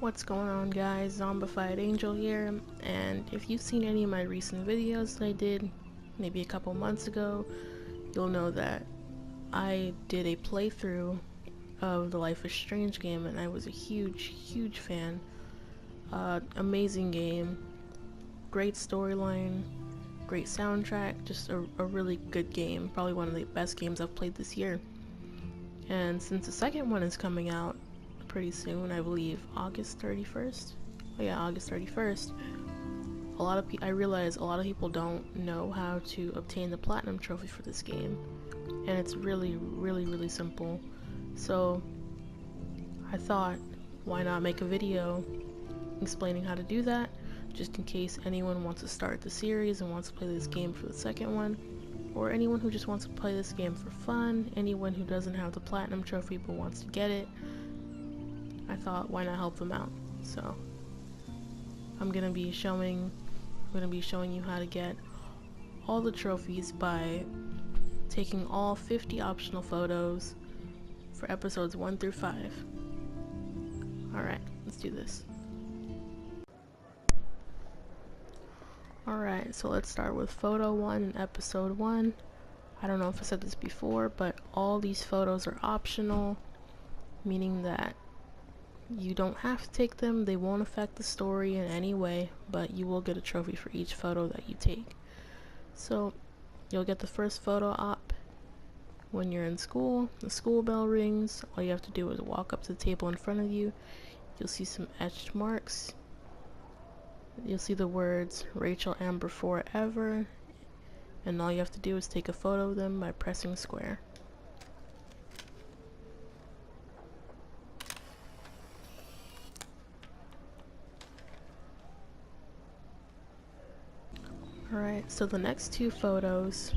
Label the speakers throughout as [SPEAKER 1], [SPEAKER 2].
[SPEAKER 1] What's going on, guys? Zombified Angel here, and if you've seen any of my recent videos that I did maybe a couple months ago, you'll know that I did a playthrough of the Life is Strange game, and I was a huge fan. Amazing game, great storyline, great soundtrack, just a really good game, probably one of the best games I've played this year. And since the second one is coming out pretty soon, I believe August 31st. Oh yeah, August 31st. I realize a lot of people don't know how to obtain the platinum trophy for this game, and it's really simple. So I thought, why not make a video explaining how to do that, just in case anyone wants to start the series and wants to play this game for the second one, or anyone who just wants to play this game for fun, anyone who doesn't have the platinum trophy but wants to get it. I thought, why not help them out? So I'm gonna be showing you how to get all the trophies by taking all 50 optional photos for episodes 1 through 5. Alright, let's do this. Alright, so let's start with photo 1 in episode 1. I don't know if I said this before, but all these photos are optional, meaning that you don't have to take them, they won't affect the story in any way, but you will get a trophy for each photo that you take. So you'll get the first photo op when you're in school. The school bell rings. All you have to do is walk up to the table in front of you. You'll see some etched marks. You'll see the words Rachel Amber Forever, and all you have to do is take a photo of them by pressing square. Alright, so the next two photos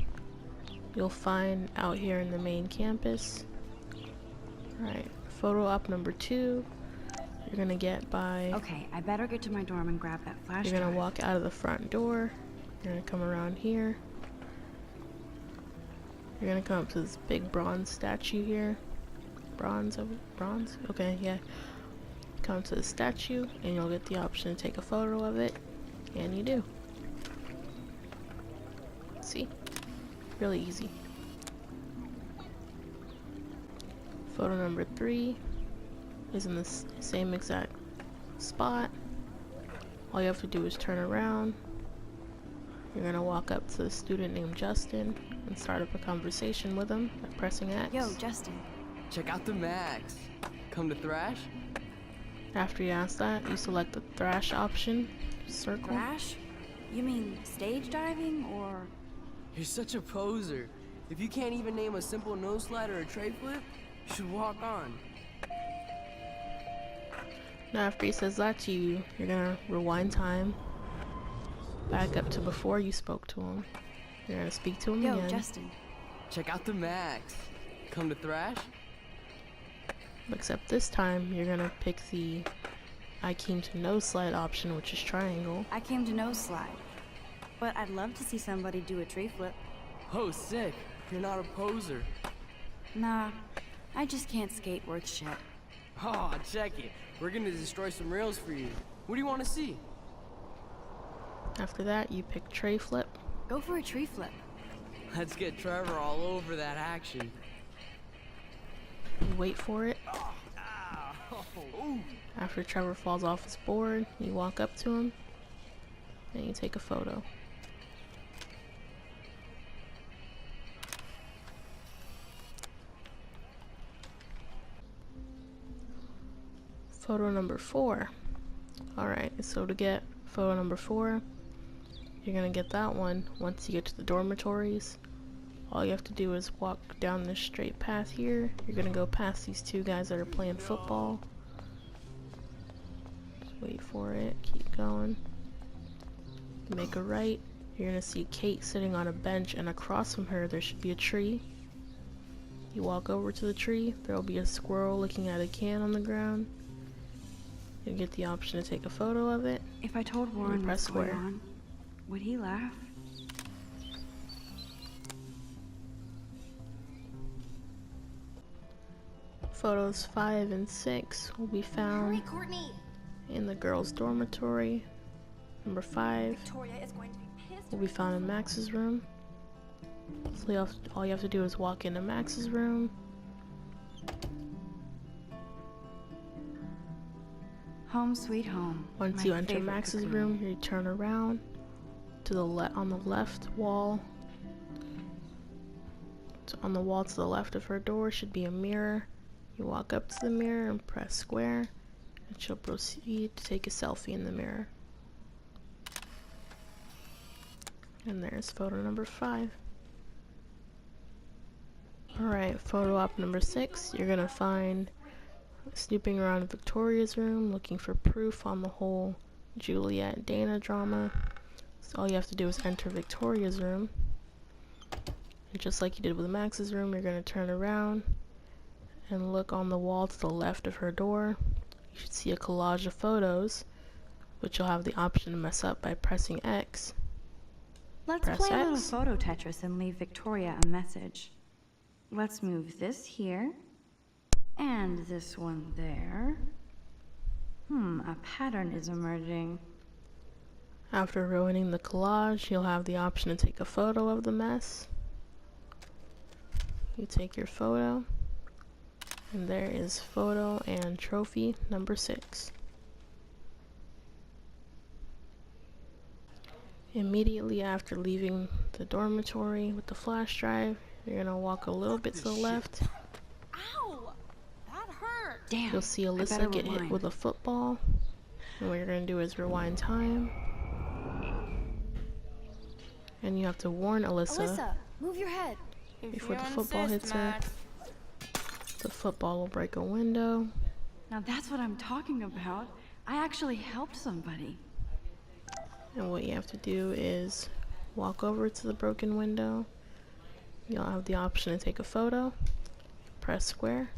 [SPEAKER 1] you'll find out here in the main campus. Alright, photo op number 2, you're gonna get by...
[SPEAKER 2] Okay, I better get to my dorm and grab that flash drive.
[SPEAKER 1] You're gonna walk out of the front door, you're gonna come around here. You're gonna come up to this big bronze statue here. Bronze? Okay, yeah. Come to the statue, and you'll get the option to take a photo of it, and you do. See? Really easy. Photo number 3 is in the same exact spot. All you have to do is turn around. You're gonna walk up to a student named Justin and start up a conversation with him by pressing X.
[SPEAKER 2] Yo, Justin.
[SPEAKER 3] Check out the Max. Come to Thrash?
[SPEAKER 1] After you ask that, you select the Thrash option. Circle.
[SPEAKER 2] Thrash? You mean stage diving or...
[SPEAKER 3] You're such a poser. If you can't even name a simple nose slide or a tray flip, you should walk on.
[SPEAKER 1] Now after he says that to you, you're gonna rewind time back up to before you spoke to him. You're gonna speak to him again.
[SPEAKER 2] Yo, Justin.
[SPEAKER 3] Check out the Max. Come to Thrash?
[SPEAKER 1] Except this time, you're gonna pick the I came to nose slide option, which is triangle.
[SPEAKER 2] I came to nose slide. But I'd love to see somebody do a tree flip.
[SPEAKER 3] Oh, sick. You're not a poser.
[SPEAKER 2] Nah, I just can't skate worth shit.
[SPEAKER 3] Oh, check it. We're gonna destroy some rails for you. What do you want to see?
[SPEAKER 1] After that, you pick tray flip.
[SPEAKER 2] Go for a tree flip.
[SPEAKER 3] Let's get Trevor all over that action.
[SPEAKER 1] You wait for it.
[SPEAKER 3] Oh, ow. Ooh.
[SPEAKER 1] After Trevor falls off his board, you walk up to him and you take a photo. Photo number 4. Alright, so to get photo number 4, you're gonna get that one once you get to the dormitories. All you have to do is walk down this straight path here. You're gonna go past these two guys that are playing football. Just wait for it, keep going. Make a right. You're gonna see Kate sitting on a bench, and across from her there should be a tree. You walk over to the tree, there will be a squirrel looking at a can on the ground. You get the option to take a photo of it.
[SPEAKER 2] If I told Warren
[SPEAKER 1] press
[SPEAKER 2] what's going
[SPEAKER 1] square.
[SPEAKER 2] on, would he laugh?
[SPEAKER 1] Photos 5 and 6 will be found
[SPEAKER 4] Hurry, Courtney!
[SPEAKER 1] in the girls' dormitory. Number 5
[SPEAKER 2] Victoria is going to be pissed.
[SPEAKER 1] will be found in Max's room. So all you have to do is walk into Max's room.
[SPEAKER 2] Home sweet home.
[SPEAKER 1] Once
[SPEAKER 2] My
[SPEAKER 1] you enter
[SPEAKER 2] favorite
[SPEAKER 1] Max's
[SPEAKER 2] cocoon.
[SPEAKER 1] room, you turn around to the on the left wall. So on the wall to the left of her door should be a mirror. You walk up to the mirror and press square, and she'll proceed to take a selfie in the mirror. And there's photo number 5. Alright, photo op number 6. You're gonna find snooping around Victoria's room, looking for proof on the whole Juliet Dana drama. So all you have to do is enter Victoria's room. And just like you did with Max's room, you're gonna turn around and look on the wall to the left of her door. You should see a collage of photos, which you'll have the option to mess up by pressing X.
[SPEAKER 2] Let's
[SPEAKER 1] Press
[SPEAKER 2] play a little
[SPEAKER 1] X.
[SPEAKER 2] photo Tetris and leave Victoria a message. Let's move this here. And this one there. A pattern is emerging.
[SPEAKER 1] After ruining the collage, you'll have the option to take a photo of the mess. You take your photo, and there is photo and trophy number 6. Immediately after leaving the dormitory with the flash drive, you're gonna walk a little bit to the left.
[SPEAKER 4] Ow! That hurt!
[SPEAKER 2] Damn.
[SPEAKER 1] You'll see
[SPEAKER 2] I better
[SPEAKER 1] Alyssa get hit
[SPEAKER 2] rewind.
[SPEAKER 1] with a football. And what you're gonna do is rewind time. And you have to warn Alyssa,
[SPEAKER 4] Move your head.
[SPEAKER 1] before the football hits her. The football will break a window.
[SPEAKER 2] Now that's what I'm talking about. I actually helped somebody.
[SPEAKER 1] And what you have to do is walk over to the broken window. You'll have the option to take a photo. Press square.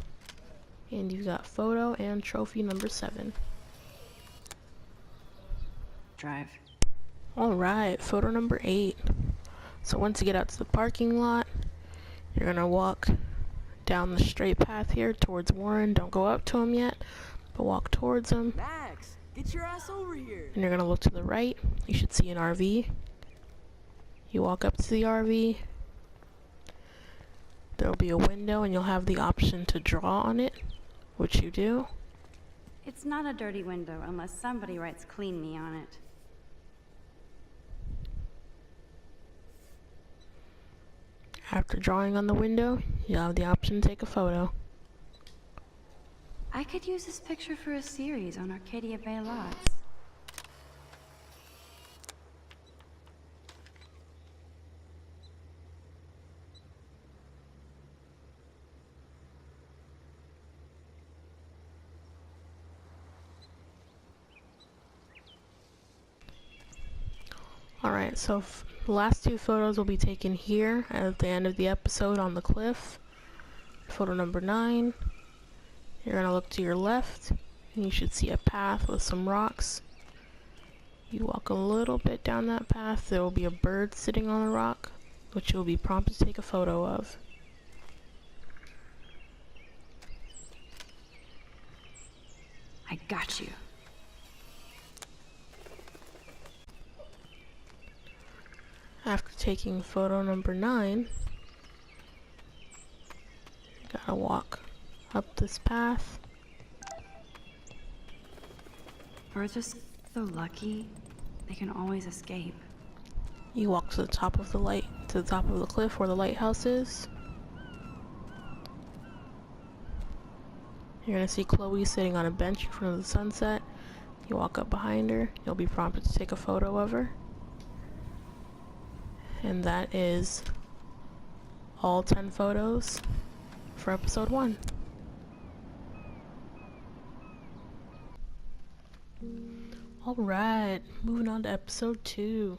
[SPEAKER 1] And you've got photo and trophy number 7.
[SPEAKER 2] Drive.
[SPEAKER 1] Alright, photo number 8. So once you get out to the parking lot, you're gonna walk down the straight path here towards Warren. Don't go up to him yet, but walk towards him.
[SPEAKER 3] Max, get your ass over here.
[SPEAKER 1] And you're gonna look to the right. You should see an RV. You walk up to the RV. There'll be a window and you'll have the option to draw on it, which you do.
[SPEAKER 2] It's not a dirty window unless somebody writes "clean me" on it.
[SPEAKER 1] After drawing on the window, you'll have the option to take a photo.
[SPEAKER 2] I could use this picture for a series on Arcadia Bay lots.
[SPEAKER 1] Alright, so the last 2 photos will be taken here at the end of the episode on the cliff. Photo number 9. You're going to look to your left, and you should see a path with some rocks. You walk a little bit down that path, there will be a bird sitting on a rock, which you'll be prompted to take a photo of.
[SPEAKER 2] I got you.
[SPEAKER 1] After taking photo number 9, you gotta walk up this path.
[SPEAKER 2] Birds are so lucky. They can always escape.
[SPEAKER 1] You walk to the top of the cliff where the lighthouse is. You're gonna see Chloe sitting on a bench in front of the sunset. You walk up behind her, you'll be prompted to take a photo of her. And that is all 10 photos for episode 1. Alright, moving on to episode 2.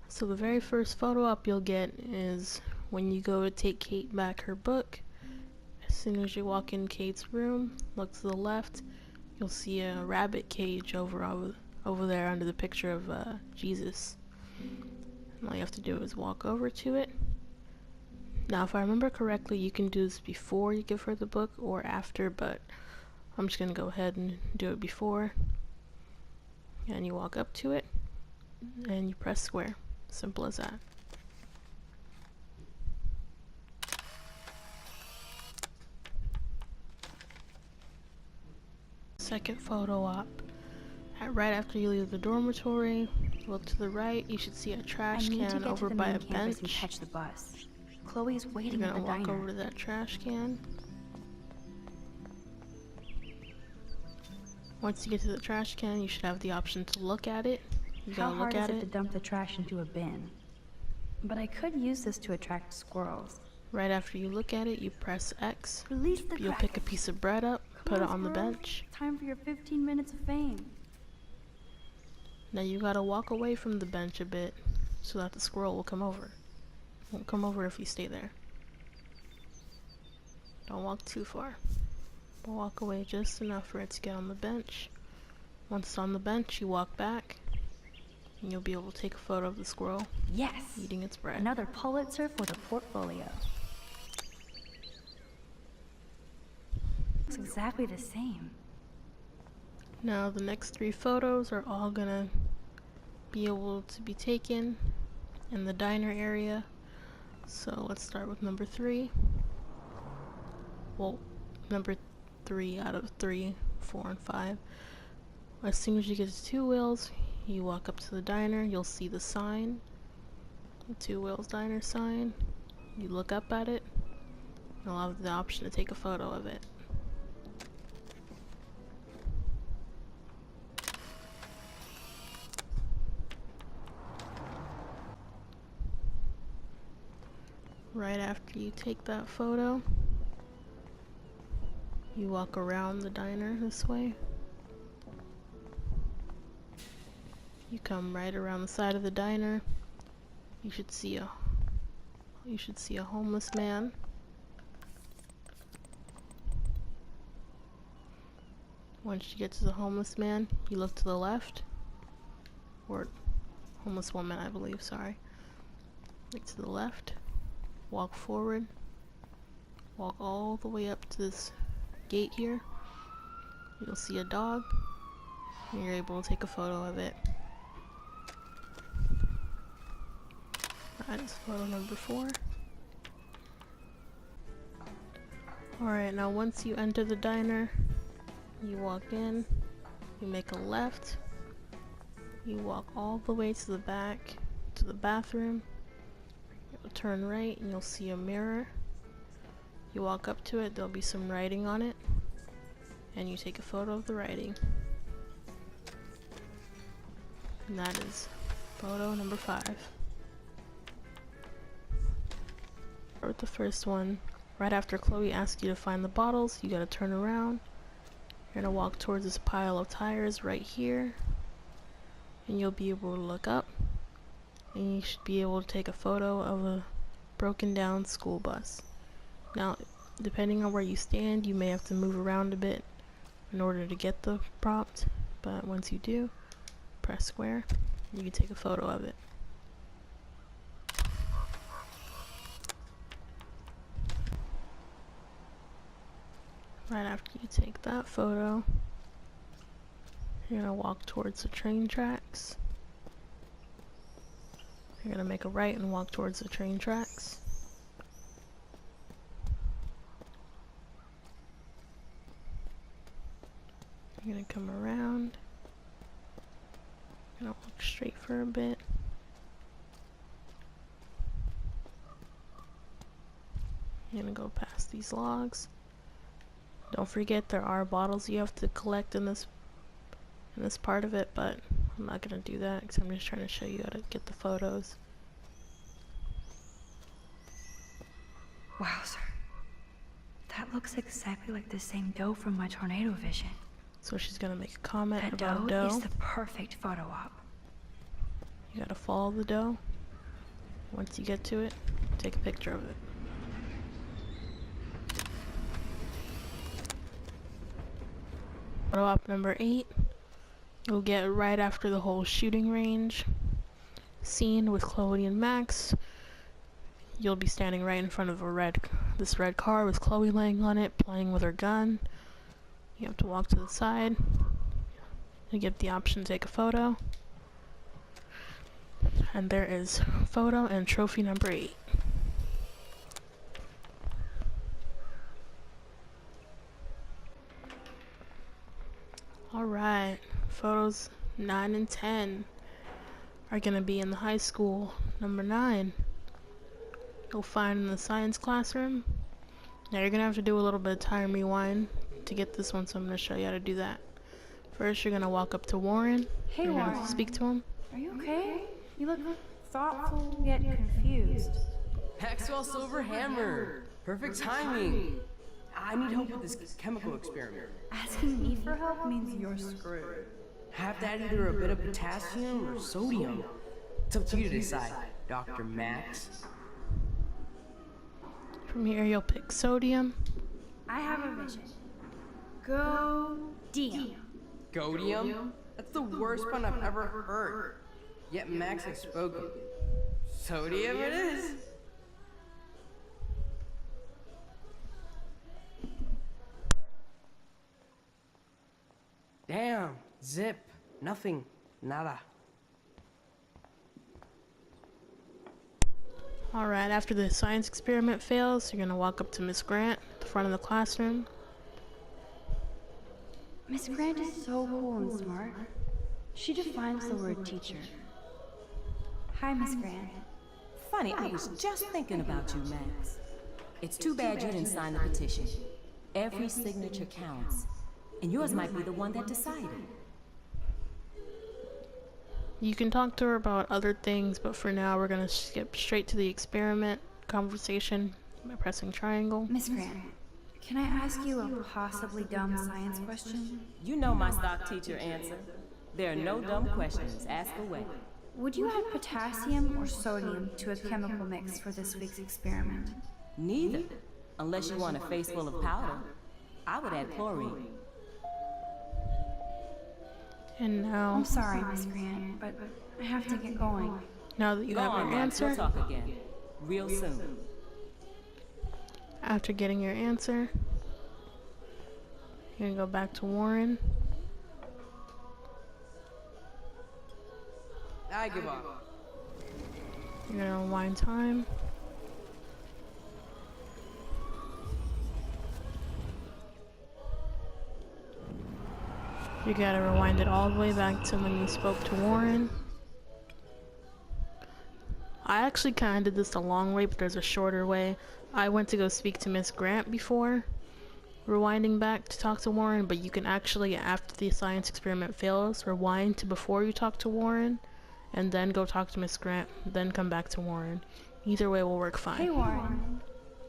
[SPEAKER 1] So the very first photo up you'll get is when you go to take Kate back her book. As soon as you walk in Kate's room, look to the left, you'll see a rabbit cage over there under the picture of Jesus. And all you have to do is walk over to it. Now if I remember correctly, you can do this before you give her the book or after, but I'm just gonna go ahead and do it before. and you walk up to it and you press square. Simple as that. Second photo op. Right after you leave the dormitory, look to the right, you should see a trash can over by a bench.
[SPEAKER 2] And catch the bus. Chloe's waiting
[SPEAKER 1] You're
[SPEAKER 2] at the
[SPEAKER 1] gonna walk
[SPEAKER 2] diner.
[SPEAKER 1] over to that trash can. Once you get to the trash can, you should have the option to look at it. You
[SPEAKER 2] How
[SPEAKER 1] gotta look
[SPEAKER 2] hard is
[SPEAKER 1] at
[SPEAKER 2] it to
[SPEAKER 1] it.
[SPEAKER 2] dump the trash into a bin? But I could use this to attract squirrels.
[SPEAKER 1] Right after you look at it, you press X.
[SPEAKER 2] Release the
[SPEAKER 1] You'll pick a piece of bread up, put it on the
[SPEAKER 2] squirrel.
[SPEAKER 1] bench.
[SPEAKER 2] Time for your 15 minutes of fame.
[SPEAKER 1] Now you gotta walk away from the bench a bit so that the squirrel will come over. Won't come over if you stay there. Don't walk too far. But walk away just enough for it to get on the bench. Once it's on the bench, you walk back and you'll be able to take a photo of the squirrel
[SPEAKER 2] Yes!
[SPEAKER 1] eating its bread.
[SPEAKER 2] Another Pulitzer for the portfolio. Looks exactly the same.
[SPEAKER 1] Now the next 3 photos are all gonna be able to be taken in the diner area. So let's start with number 3. Well, number 3 out of 3, 4, and 5. As soon as you get to 2 Wheels, you walk up to the diner, you'll see the sign, the 2 Wheels diner sign. You look up at it, you'll have the option to take a photo of it. Right after you take that photo, you walk around the diner this way. You come right around the side of the diner. You should see a homeless man. Once you get to the homeless man, you look to the left. Or homeless woman, I believe, sorry. Look to the left. Walk forward, walk all the way up to this gate here. You'll see a dog, and you're able to take a photo of it. That is photo number 4. Alright, now once you enter the diner, you walk in, you make a left, you walk all the way to the back, to the bathroom. Turn right and you'll see a mirror. You walk up to it, there'll be some writing on it, and you take a photo of the writing. And that is photo number 5. Start with the first one. Right after Chloe asks you to find the bottles, you gotta turn around. You're gonna walk towards this pile of tires right here, and you'll be able to look up. And you should be able to take a photo of a broken down school bus. Now, depending on where you stand, you may have to move around a bit in order to get the prompt, but once you do, press square, you can take a photo of it. Right after you take that photo, you're gonna walk towards the train tracks. You're gonna make a right and walk towards the train tracks. You're gonna come around. You're gonna walk straight for a bit. You're gonna go past these logs. Don't forget there are bottles you have to collect in this part of it, but I'm not gonna do that because I'm just trying to show you how to get the photos.
[SPEAKER 2] Wow, sir. That looks exactly like the same dough from my tornado vision.
[SPEAKER 1] So she's gonna make a comment
[SPEAKER 2] That
[SPEAKER 1] about
[SPEAKER 2] dough
[SPEAKER 1] dough.
[SPEAKER 2] is the perfect photo op.
[SPEAKER 1] You gotta follow the dough. Once you get to it, take a picture of it. Photo op number 8. You'll get right after the whole shooting range scene with Chloe and Max. You'll be standing right in front of this red car with Chloe laying on it, playing with her gun. You have to walk to the side. You get the option to take a photo. And there is photo and trophy number 8. Alright, photos 9 and 10 are gonna be in the high school. Number 9 you'll find in the science classroom. Now you're gonna have to do a little bit of time rewind to get this one, so I'm gonna show you how to do that. First, you're gonna walk up to Warren.
[SPEAKER 2] Hey,
[SPEAKER 1] you're
[SPEAKER 2] Warren.
[SPEAKER 1] gonna speak to him.
[SPEAKER 2] Are you okay? You look thoughtful yet confused.
[SPEAKER 3] Maxwell Silver Hammer. Perfect timing. I need help with this chemical experiment.
[SPEAKER 2] Asking me for help means you're screwed.
[SPEAKER 3] Have to add either a bit of potassium or sodium. It's up to you to decide, Dr. Max.
[SPEAKER 1] From here, you'll pick sodium.
[SPEAKER 2] I have a vision. Go DM.
[SPEAKER 3] Godium? That's the worst pun I've ever heard. Yet Max has spoken. Sodium it is. Damn, zip, nothing, nada.
[SPEAKER 1] Alright, after the science experiment fails, you're gonna walk up to Miss Grant at the front of the classroom.
[SPEAKER 2] Miss Grant is so cool and smart. She defines the word teacher. Hi, Miss Grant.
[SPEAKER 5] Funny, I was just thinking about you, Max. It's too bad you didn't sign the petition. Every signature counts, and yours might be the one that decided.
[SPEAKER 1] You can talk to her about other things, but for now we're gonna skip straight to the experiment conversation by pressing triangle.
[SPEAKER 2] Miss Grant, can I ask you a possibly dumb science question?
[SPEAKER 5] You know my stock teacher answer. There are no dumb questions. Ask away.
[SPEAKER 2] Would you add potassium or sodium to a chemical mix for this week's experiment?
[SPEAKER 5] Neither, unless you want a face full of powder. I would add chlorine.
[SPEAKER 1] And now,
[SPEAKER 2] I'm sorry, Miss Grant, but I have to get going.
[SPEAKER 1] now that you
[SPEAKER 5] Go
[SPEAKER 1] have
[SPEAKER 5] on,
[SPEAKER 1] your
[SPEAKER 5] Max. We'll
[SPEAKER 1] answer,
[SPEAKER 5] talk again. Real soon.
[SPEAKER 1] after getting your answer, you're gonna go back to Warren.
[SPEAKER 3] I give up.
[SPEAKER 1] You're gonna rewind time. You gotta rewind it all the way back to when you spoke to Warren. I actually kinda did this the long way, but there's a shorter way. I went to go speak to Miss Grant before rewinding back to talk to Warren, but you can actually, after the science experiment fails, rewind to before you talk to Warren, and then go talk to Miss Grant, then come back to Warren. Either way will work fine.
[SPEAKER 2] Hey, Warren.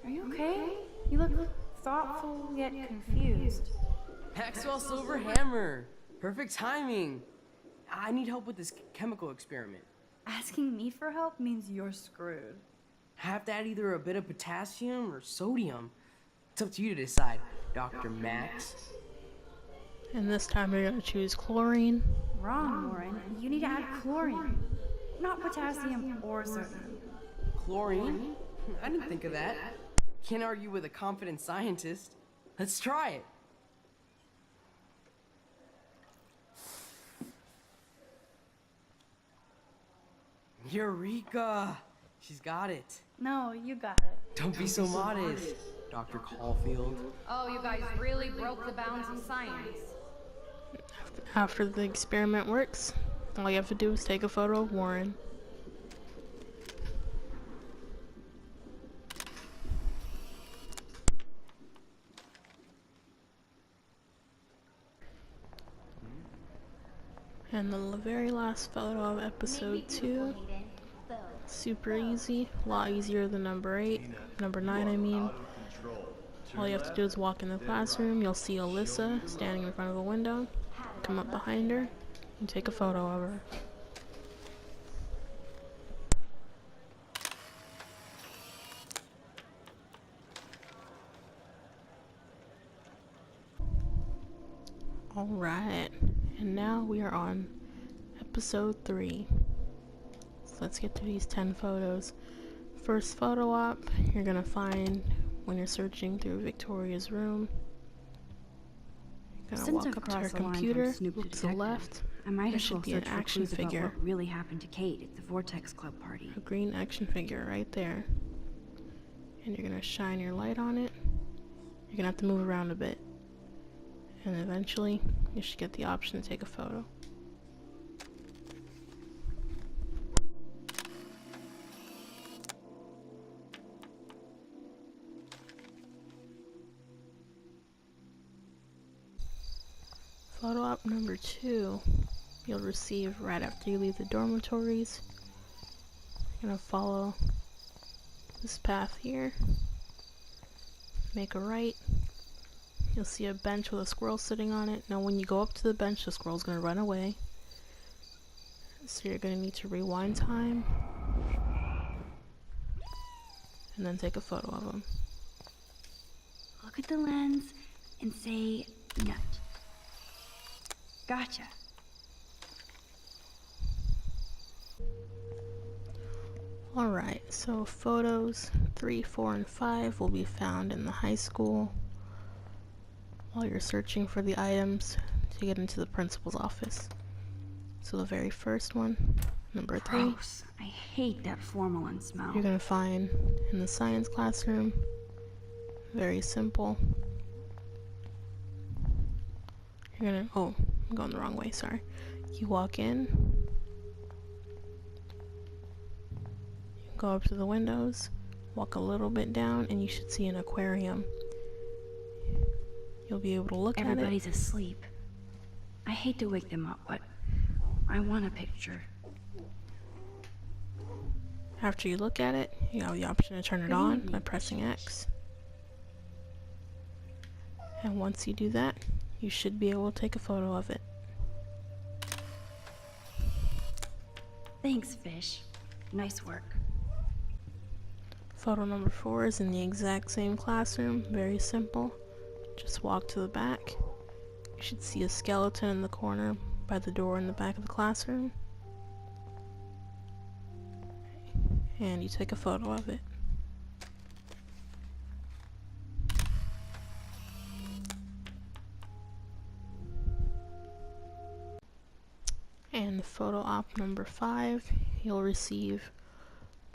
[SPEAKER 2] Are you okay? You look thoughtful yet confused.
[SPEAKER 3] Maxwell Silver Hammer. Perfect timing. I need help with this chemical experiment.
[SPEAKER 2] Asking me for help means you're screwed.
[SPEAKER 3] Have to add either a bit of potassium or sodium. It's up to you to decide, Dr. Max.
[SPEAKER 1] And this time you're gonna choose chlorine.
[SPEAKER 2] Wrong, Warren. You need to add chlorine, not potassium or sodium.
[SPEAKER 3] Chlorine? I didn't think of that. Can't argue with a confident scientist. Let's try it. Eureka! She's got it.
[SPEAKER 2] No, you got it.
[SPEAKER 3] Don't be so modest, Dr. Caulfield.
[SPEAKER 6] Oh, you guys really broke the bounds of science.
[SPEAKER 1] After the experiment works, all you have to do is take a photo of Warren. And the very last photo of episode 2. Super easy, a lot easier than number 8. Number 9, I mean. All you have to do is walk in the classroom. You'll see Alyssa standing in front of a window. Come up behind her and take a photo of her. Alright, and now we are on episode 3. So let's get to these 10 photos. First photo op, you're gonna find when you're searching through Victoria's room. Gonna
[SPEAKER 2] Since
[SPEAKER 1] walk
[SPEAKER 2] I've
[SPEAKER 1] up to her
[SPEAKER 2] crossed the line
[SPEAKER 1] computer,
[SPEAKER 2] from Snoop
[SPEAKER 1] to the
[SPEAKER 2] detective,
[SPEAKER 1] left,
[SPEAKER 2] I might
[SPEAKER 1] there
[SPEAKER 2] as
[SPEAKER 1] should
[SPEAKER 2] well
[SPEAKER 1] be an
[SPEAKER 2] search for
[SPEAKER 1] action
[SPEAKER 2] clues about
[SPEAKER 1] figure.
[SPEAKER 2] what really happened to Kate at the Vortex Club party.
[SPEAKER 1] A green action figure right there. And you're gonna shine your light on it. You're gonna have to move around a bit. And eventually, you should get the option to take a photo. Photo op number 2, you'll receive right after you leave the dormitories. You're gonna follow this path here. Make a right. You'll see a bench with a squirrel sitting on it. Now when you go up to the bench, the squirrel's gonna run away. So you're gonna need to rewind time. And then take a photo of him.
[SPEAKER 2] Look at the lens and say nut. Gotcha.
[SPEAKER 1] Alright, so photos 3, 4, and 5 will be found in the high school while you're searching for the items to get into the principal's office. So the very first one, number 3,
[SPEAKER 2] Gross. I hate that formalin smell.
[SPEAKER 1] you're gonna find in the science classroom. Very simple. You're gonna, oh, I'm going the wrong way, sorry. You walk in, you go up to the windows, walk a little bit down, and you should see an aquarium. You'll be able to look at it.
[SPEAKER 2] Everybody's asleep. I hate to wake them up, but I want a picture.
[SPEAKER 1] After you look at it, you have the option to turn it on by pressing X. And once you do that, you should be able to take a photo of it.
[SPEAKER 2] Thanks, Fish. Nice work.
[SPEAKER 1] Photo number 4 is in the exact same classroom. Very simple. Just walk to the back. You should see a skeleton in the corner by the door in the back of the classroom. And you take a photo of it. And photo op number 5, you'll receive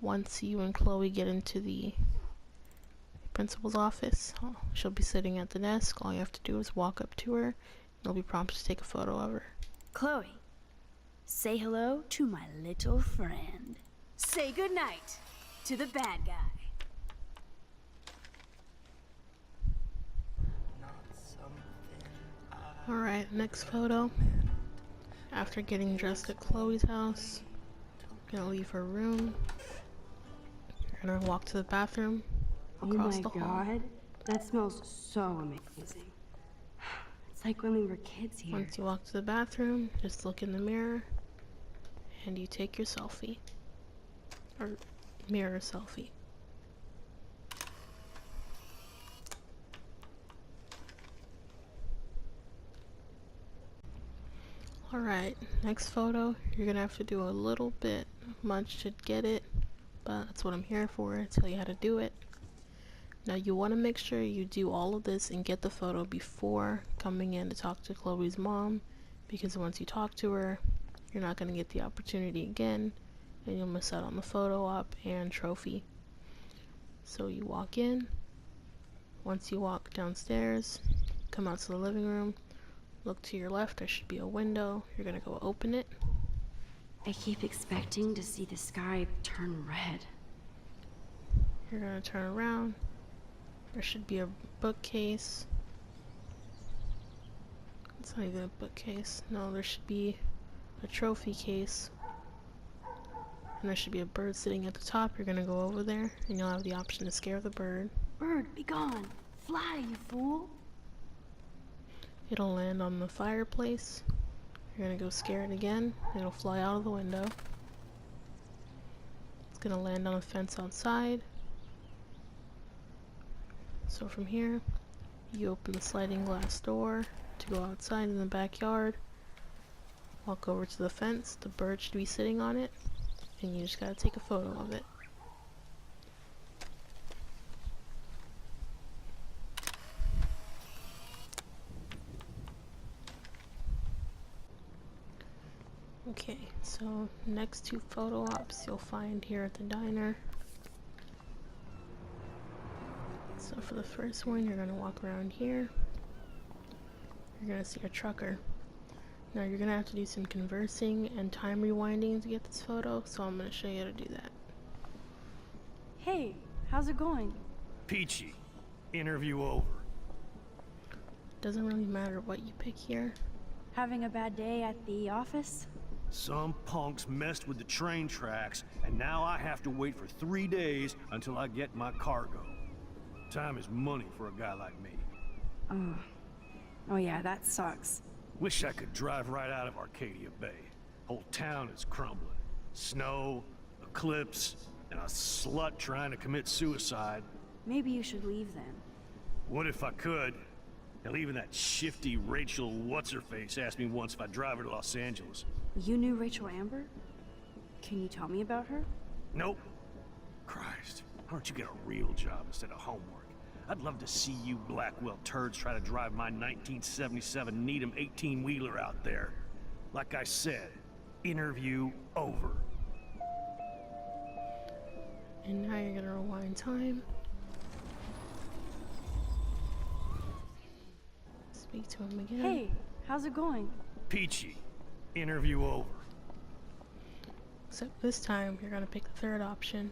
[SPEAKER 1] once you and Chloe get into the principal's office. She'll be sitting at the desk. All you have to do is walk up to her. You'll be prompted to take a photo of her.
[SPEAKER 7] Chloe, say hello to my little friend. Say goodnight to the bad guy.
[SPEAKER 1] Alright, next photo. After getting dressed at Chloe's house, you're gonna leave her room. You're gonna walk to the bathroom, across the hall.
[SPEAKER 2] God, that smells so amazing. It's like when we were kids here.
[SPEAKER 1] Once you walk to the bathroom, just look in the mirror, and you take your selfie. Or mirror selfie. Alright, next photo, you're gonna have to do a little bit much to get it, but that's what I'm here for, to tell you how to do it. Now you want to make sure you do all of this and get the photo before coming in to talk to Chloe's mom, because once you talk to her, you're not going to get the opportunity again, and you'll miss out on the photo op and trophy. So you walk in, once you walk downstairs, come out to the living room, look to your left, there should be a window, you're going to go open it.
[SPEAKER 2] I keep expecting to see the sky turn red.
[SPEAKER 1] You're going to turn around, there should be a bookcase. It's not even a bookcase, no, there should be a trophy case. And there should be a bird sitting at the top. You're going to go over there and you'll have the option to scare the bird.
[SPEAKER 7] Bird, be gone. Fly, you fool.
[SPEAKER 1] It'll land on the fireplace. You're going to go scare it again. It'll fly out of the window. It's going to land on a fence outside. So from here, you open the sliding glass door to go outside in the backyard. Walk over to the fence. The bird should be sitting on it. And you just gotta take a photo of it. Okay, so next two photo ops you'll find here at the diner. So for the first one, you're gonna walk around here. You're gonna see a trucker. Now you're gonna have to do some conversing and time rewinding to get this photo, so I'm gonna show you how to do that.
[SPEAKER 7] Hey, how's it going?
[SPEAKER 8] Peachy. Interview over.
[SPEAKER 1] Doesn't really matter what you pick here.
[SPEAKER 7] Having a bad day at the office?
[SPEAKER 8] Some punks messed with the train tracks, and now I have to wait for 3 days until I get my cargo. Time is money for a guy like me.
[SPEAKER 7] Oh yeah, that sucks.
[SPEAKER 8] Wish I could drive right out of Arcadia Bay. Whole town is crumbling. Snow, eclipse, and a slut trying to commit suicide.
[SPEAKER 7] Maybe you should leave then.
[SPEAKER 8] What if I could? Hell, even that shifty Rachel What's-Her-Face asked me once if I'd drive her to Los Angeles.
[SPEAKER 7] You knew Rachel Amber? Can you tell me about her?
[SPEAKER 8] Nope. Christ, why don't you get a real job instead of homework? I'd love to see you Blackwell turds try to drive my 1977 Needham 18-wheeler out there. Like I said, interview over.
[SPEAKER 1] And now you're gonna rewind time. Speak to him again.
[SPEAKER 7] Hey, how's it going?
[SPEAKER 8] Peachy, interview over.
[SPEAKER 1] Except this time, you're gonna pick the third option.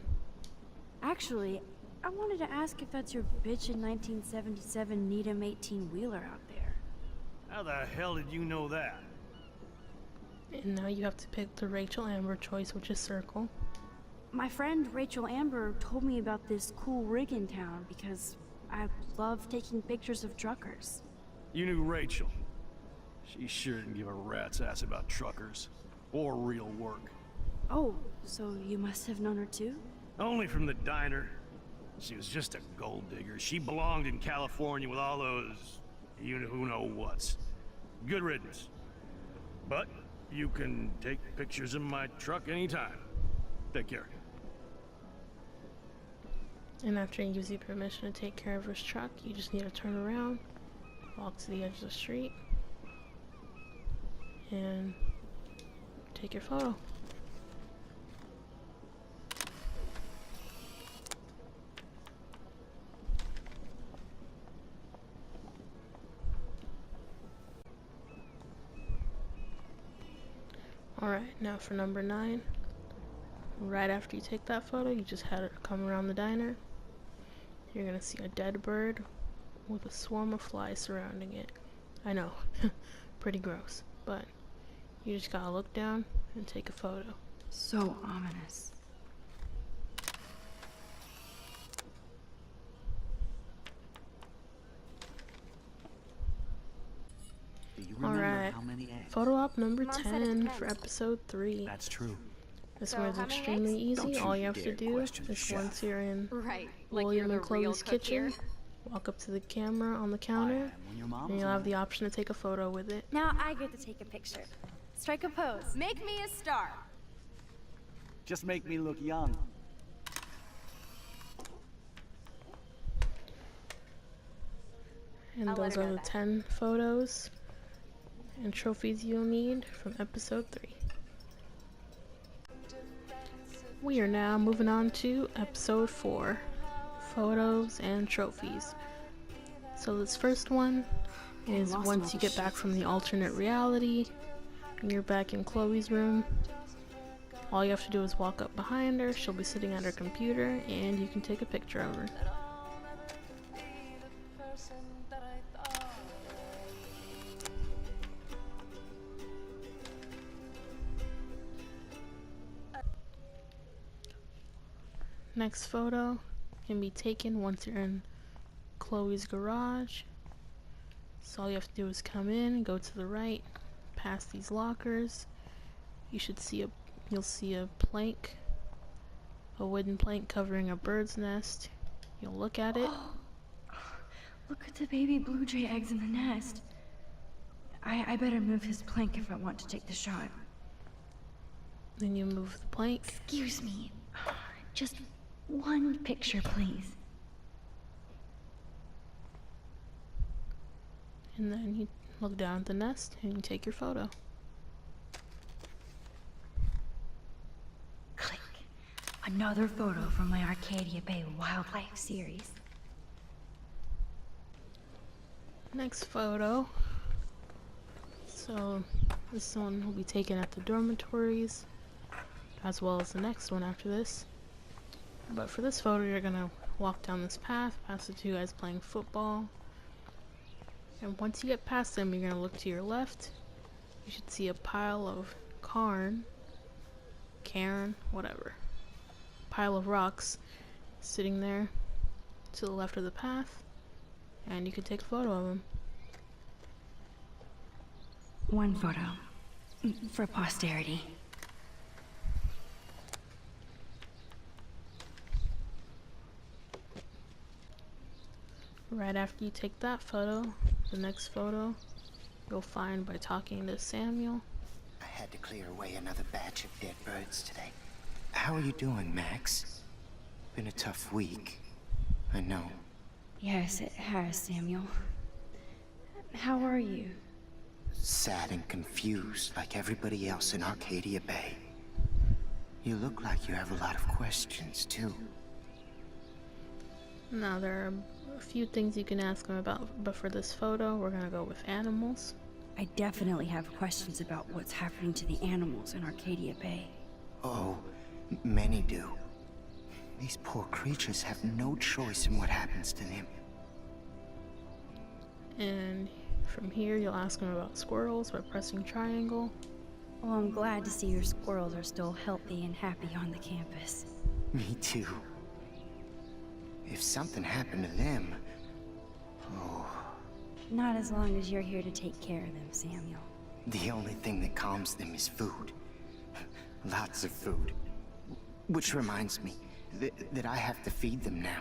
[SPEAKER 7] Actually, I wanted to ask if that's your bitchin' 1977 Needham 18-wheeler out there.
[SPEAKER 8] How the hell did you know that?
[SPEAKER 1] And now you have to pick the Rachel Amber choice, which is circle.
[SPEAKER 7] My friend Rachel Amber told me about this cool rig in town because I love taking pictures of truckers.
[SPEAKER 8] You knew Rachel. She sure didn't give a rat's ass about truckers. Or real work.
[SPEAKER 7] Oh, so you must have known her too?
[SPEAKER 8] Only from the diner. She was just a gold digger. She belonged in California with all those you-know-who-know-whats. Good riddance. But you can take pictures of my truck anytime. Take care.
[SPEAKER 1] And after he gives you permission to take care of his truck, you just need to turn around, walk to the edge of the street, and take your photo. Alright, now for number 9. Right after you take that photo, you just had it come around the diner. You're gonna see a dead bird with a swarm of flies surrounding it. I know, pretty gross, but you just gotta look down and take a photo.
[SPEAKER 2] So ominous.
[SPEAKER 9] Do you remember
[SPEAKER 1] Alright,
[SPEAKER 9] how many eggs?
[SPEAKER 1] photo op number
[SPEAKER 4] Mom said it
[SPEAKER 1] 10
[SPEAKER 4] depends.
[SPEAKER 1] for episode 3.
[SPEAKER 9] That's true.
[SPEAKER 1] This
[SPEAKER 4] So
[SPEAKER 1] one is
[SPEAKER 4] how many
[SPEAKER 1] extremely
[SPEAKER 4] eggs?
[SPEAKER 1] easy.
[SPEAKER 9] Don't
[SPEAKER 1] All
[SPEAKER 9] you
[SPEAKER 1] you have to
[SPEAKER 9] dare
[SPEAKER 1] do
[SPEAKER 9] question the
[SPEAKER 1] is
[SPEAKER 9] chef.
[SPEAKER 1] once you're in
[SPEAKER 6] Right, like
[SPEAKER 1] William
[SPEAKER 6] you're
[SPEAKER 1] and
[SPEAKER 6] the real
[SPEAKER 1] Chloe's
[SPEAKER 6] cook
[SPEAKER 1] kitchen,
[SPEAKER 6] here.
[SPEAKER 1] walk up to the camera on the
[SPEAKER 9] I
[SPEAKER 1] counter,
[SPEAKER 9] am when your mom's
[SPEAKER 1] and you'll have
[SPEAKER 9] around.
[SPEAKER 1] the option to take a photo with it.
[SPEAKER 4] Now I get to take a picture. Strike a pose. Make me a star.
[SPEAKER 9] Just make me look young.
[SPEAKER 1] And
[SPEAKER 4] I'll let
[SPEAKER 1] those
[SPEAKER 4] her
[SPEAKER 1] are
[SPEAKER 4] know
[SPEAKER 1] the
[SPEAKER 4] that.
[SPEAKER 1] 10 photos and trophies you'll need from episode 3. We are now moving on to episode 4, photos and trophies. So this first one is
[SPEAKER 2] lost
[SPEAKER 1] once
[SPEAKER 2] all
[SPEAKER 1] you
[SPEAKER 2] the
[SPEAKER 1] get back from the alternate reality and you're back in Chloe's room. All you have to do is walk up behind her, she'll be sitting at her computer, and you can take a picture of her. Next photo can be taken once you're in Chloe's garage. So all you have to do is come in, go to the right, past these lockers. You'll see a plank, a wooden plank covering a bird's nest. You'll look at it.
[SPEAKER 2] Look at the baby blue jay eggs in the nest. I better move this plank if I want to take the shot.
[SPEAKER 1] Then you move the plank.
[SPEAKER 2] Excuse me. Just one picture, please.
[SPEAKER 1] And then you look down at the nest and you take your photo.
[SPEAKER 2] Another photo from my Arcadia Bay Wildlife series.
[SPEAKER 1] Next photo. So this one will be taken at the dormitories, as well as the next one after this. But for this photo, you're gonna walk down this path past the two guys playing football. And once you get past them, you're gonna look to your left. You should see a pile of Karen, whatever. Pile of rocks sitting there to the left of the path, and you can take a photo of them.
[SPEAKER 2] One photo. For posterity.
[SPEAKER 1] Right after you take that photo, the next photo you'll find by talking to Samuel.
[SPEAKER 10] I had to clear away another batch of dead birds today. How are you doing, Max? Been a tough week. I know.
[SPEAKER 2] Yes, it has, Samuel. How are you?
[SPEAKER 10] Sad and confused like everybody else in Arcadia Bay. You look like you have a lot of questions, too.
[SPEAKER 1] Now, there are a few things you can ask him about, but for this photo, we're gonna go with animals.
[SPEAKER 7] I definitely have questions about what's happening to the animals in Arcadia Bay.
[SPEAKER 10] Oh, many do. These poor creatures have no choice in what happens to them.
[SPEAKER 1] And from here, you'll ask him about squirrels by pressing triangle.
[SPEAKER 7] Well, I'm glad to see your squirrels are still healthy and happy on the campus.
[SPEAKER 10] Me too. If something happened to them... Oh...
[SPEAKER 7] Not as long as you're here to take care of them, Samuel.
[SPEAKER 10] The only thing that calms them is food. Lots of food. Which reminds me that I have to feed them now.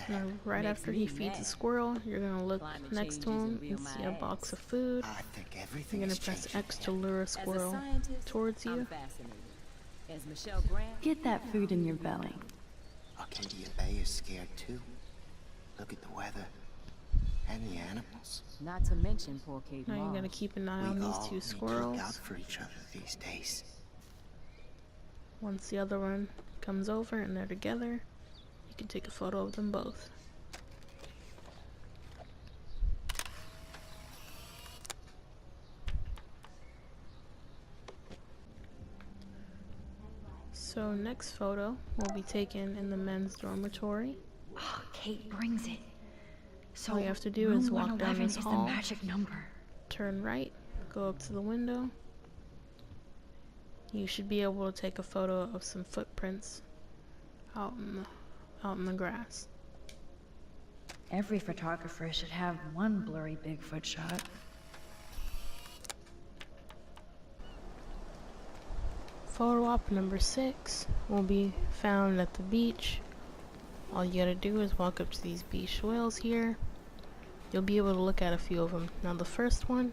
[SPEAKER 1] Now, right after he feeds the squirrel, you're gonna look next to him and see a box of food.
[SPEAKER 10] I think everything
[SPEAKER 1] You're gonna
[SPEAKER 10] is
[SPEAKER 1] press
[SPEAKER 10] changing
[SPEAKER 1] X to lure a squirrel towards you.
[SPEAKER 5] As Michelle Grant,
[SPEAKER 2] Get that food in your belly.
[SPEAKER 10] Arcadia Bay is scared too. Look at the weather. And the animals.
[SPEAKER 5] not to mention poor Kate
[SPEAKER 1] Now you're gonna
[SPEAKER 5] Moss.
[SPEAKER 1] keep an eye
[SPEAKER 10] We
[SPEAKER 1] on these
[SPEAKER 10] all
[SPEAKER 1] two
[SPEAKER 10] need to
[SPEAKER 1] squirrels.
[SPEAKER 10] look out for each other these days.
[SPEAKER 1] Once the other one comes over and they're together, you can take a photo of them both. So next photo will be taken in the men's dormitory.
[SPEAKER 2] Oh, Kate brings it. So
[SPEAKER 1] All you have to do is
[SPEAKER 2] room
[SPEAKER 1] walk down
[SPEAKER 2] 111
[SPEAKER 1] this
[SPEAKER 2] is
[SPEAKER 1] hall.
[SPEAKER 2] the magic number.
[SPEAKER 1] Turn right, go up to the window. You should be able to take a photo of some footprints out in the grass.
[SPEAKER 2] Every photographer should have one blurry Bigfoot shot.
[SPEAKER 1] Photo op number 6 will be found at the beach. All you gotta do is walk up to these beach whales here. You'll be able to look at a few of them. Now the first one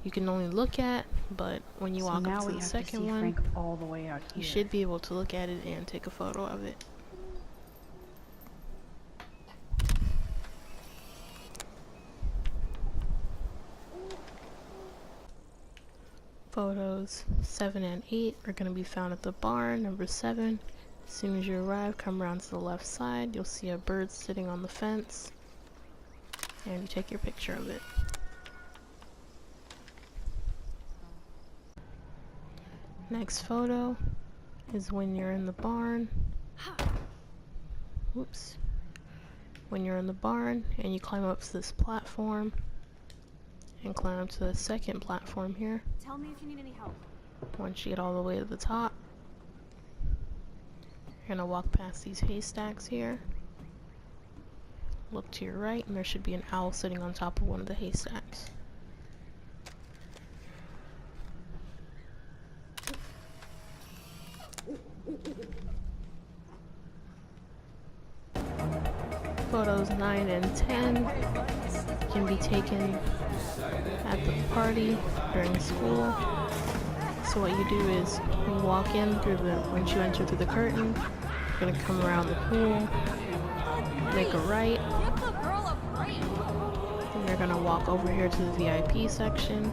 [SPEAKER 1] you can only look at, but when you walk up to the second one,
[SPEAKER 2] Frank all the way out
[SPEAKER 1] you
[SPEAKER 2] here.
[SPEAKER 1] should be able to look at it and take a photo of it. Photos 7 and 8 are going to be found at the barn. Number 7, as soon as you arrive, come around to the left side. You'll see a bird sitting on the fence, and you take your picture of it. Next photo is when you're in the barn. Whoops. When you're in the barn and you climb up to this platform and climb up to the second platform here.
[SPEAKER 7] Tell me if you need any help.
[SPEAKER 1] Once you get all the way to the top, you're gonna walk past these haystacks here. Look to your right and there should be an owl sitting on top of one of the haystacks. Photos 9 and 10 can be taken at the party during school. So what you do is you walk in through once you enter through the curtain, you're gonna come around the pool, make a right.
[SPEAKER 6] Give the girl a break.
[SPEAKER 1] And you're gonna walk over here to the VIP section.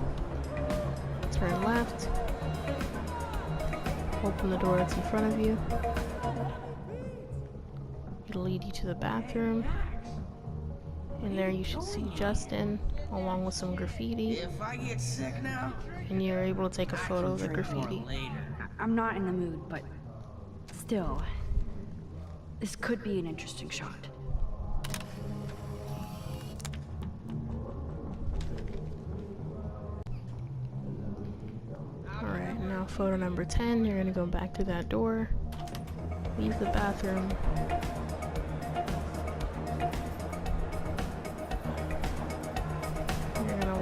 [SPEAKER 1] Turn left. Open the door that's in front of you. It'll lead you to the bathroom. In there you should see Justin, along with some graffiti.
[SPEAKER 3] If I get sick now,
[SPEAKER 1] And you're able to take a photo of the graffiti.
[SPEAKER 7] I'm not in the mood, but still, this could be an interesting shot.
[SPEAKER 1] Alright, now photo number 10, you're gonna go back to that door, leave the bathroom. You're gonna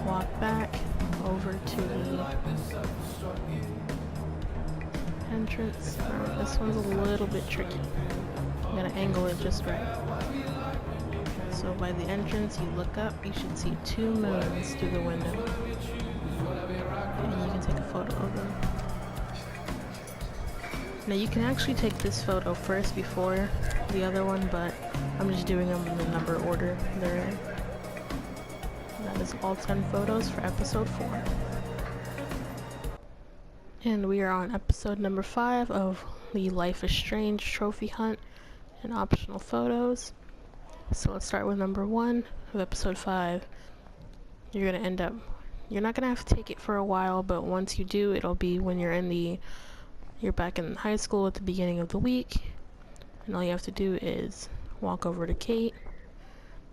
[SPEAKER 1] walk back over to the entrance. This one's a little bit tricky. I'm gonna angle it just right. So by the entrance, you look up, you should see 2 moons through the window. And you can take a photo of them. Now you can actually take this photo first before the other one, but I'm just doing them in the number order they're in. That is all 10 photos for episode 4. And we are on episode number 5 of the Life is Strange trophy hunt and optional photos. So let's start with number 1 of episode 5. You're not gonna have to take it for a while, but once you do, it'll be when you're back in high school at the beginning of the week. And all you have to do is walk over to Kate.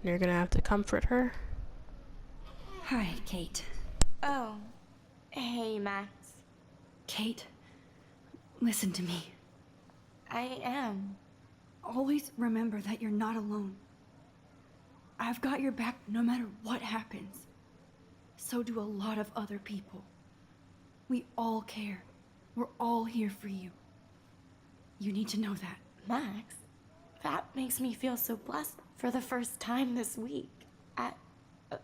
[SPEAKER 1] And you're gonna have to comfort her.
[SPEAKER 2] Hi, Kate.
[SPEAKER 11] Oh, hey, Max.
[SPEAKER 7] Kate, listen to me.
[SPEAKER 11] I am.
[SPEAKER 7] Always remember that you're not alone. I've got your back no matter what happens. So do a lot of other people. We all care. We're all here for you. You need to know that.
[SPEAKER 11] Max, that makes me feel so blessed for the first time this week.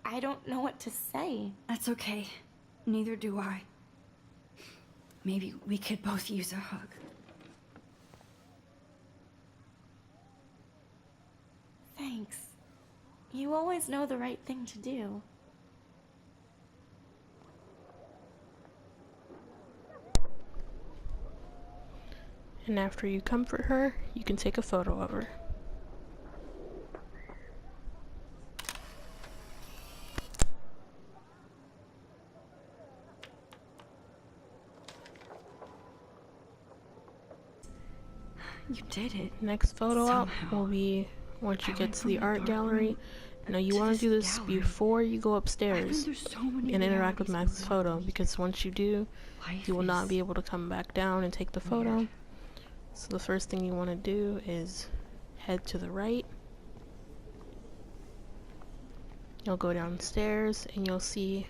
[SPEAKER 11] I don't know what to say.
[SPEAKER 7] That's okay. Neither do I. Maybe we could both use a hug.
[SPEAKER 11] Thanks. You always know the right thing to do.
[SPEAKER 1] And after you comfort her, you can take a photo of her.
[SPEAKER 7] You did it.
[SPEAKER 1] Next photo up
[SPEAKER 7] Somehow.
[SPEAKER 1] will be once you
[SPEAKER 7] I
[SPEAKER 1] get
[SPEAKER 7] went
[SPEAKER 1] to
[SPEAKER 7] from
[SPEAKER 1] the
[SPEAKER 7] the
[SPEAKER 1] art
[SPEAKER 7] dark
[SPEAKER 1] gallery.
[SPEAKER 7] room
[SPEAKER 1] Now you
[SPEAKER 7] to
[SPEAKER 1] want to do
[SPEAKER 7] this
[SPEAKER 1] this
[SPEAKER 7] gallery.
[SPEAKER 1] before you go
[SPEAKER 7] I've
[SPEAKER 1] upstairs
[SPEAKER 7] been through so many
[SPEAKER 1] and interact with
[SPEAKER 7] realities
[SPEAKER 1] Max's
[SPEAKER 7] in my
[SPEAKER 1] photo,
[SPEAKER 7] life.
[SPEAKER 1] because once you do,
[SPEAKER 7] Life
[SPEAKER 1] you will not
[SPEAKER 7] is
[SPEAKER 1] be able to come back down and take the photo.
[SPEAKER 7] weird.
[SPEAKER 1] So the first thing you want to do is head to the right. You'll go downstairs and you'll see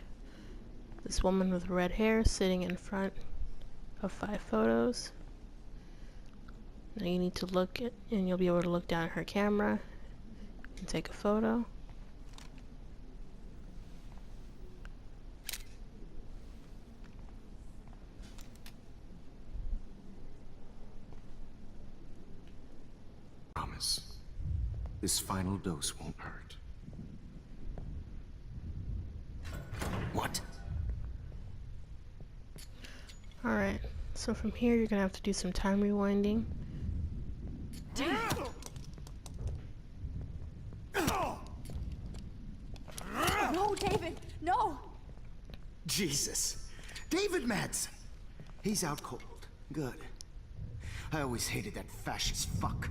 [SPEAKER 1] this woman with red hair sitting in front of 5 photos. Now you need to look at, and you'll be able to look down at her camera and take a photo.
[SPEAKER 10] Promise. This final dose won't hurt. What?
[SPEAKER 1] Alright, so from here you're gonna have to do some time rewinding.
[SPEAKER 7] No, David, no!
[SPEAKER 10] Jesus. David Madsen. He's out cold. Good. I always hated that fascist fuck.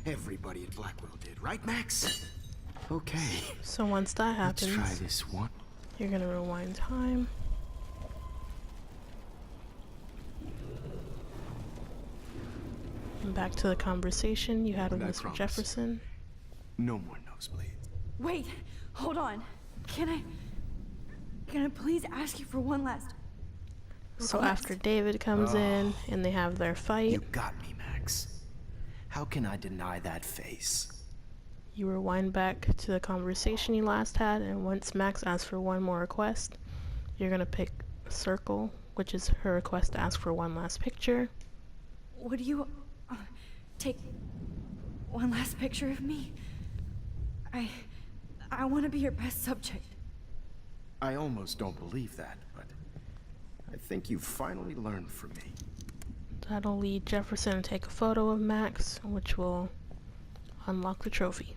[SPEAKER 10] Everybody at Blackwell did, right, Max? Okay.
[SPEAKER 1] So once that
[SPEAKER 10] Let's
[SPEAKER 1] happens,
[SPEAKER 10] try this one.
[SPEAKER 1] you're gonna rewind time. And back to the conversation you had with
[SPEAKER 10] And I
[SPEAKER 1] Mr.
[SPEAKER 10] promise.
[SPEAKER 1] Jefferson.
[SPEAKER 10] No more nosebleeds.
[SPEAKER 7] Wait, hold on. Can I please ask you for one last
[SPEAKER 1] So
[SPEAKER 7] request?
[SPEAKER 1] after David comes in and they have their fight,
[SPEAKER 10] You got me, Max. How can I deny that face?
[SPEAKER 1] you rewind back to the conversation you last had, and once Max asks for one more request, you're gonna pick a circle, which is her request to ask for one last picture.
[SPEAKER 7] What do you... take one last picture of me? I want to be your best subject.
[SPEAKER 10] I almost don't believe that, but I think you've finally learned from me.
[SPEAKER 1] That'll lead Jefferson to take a photo of Max, which will unlock the trophy.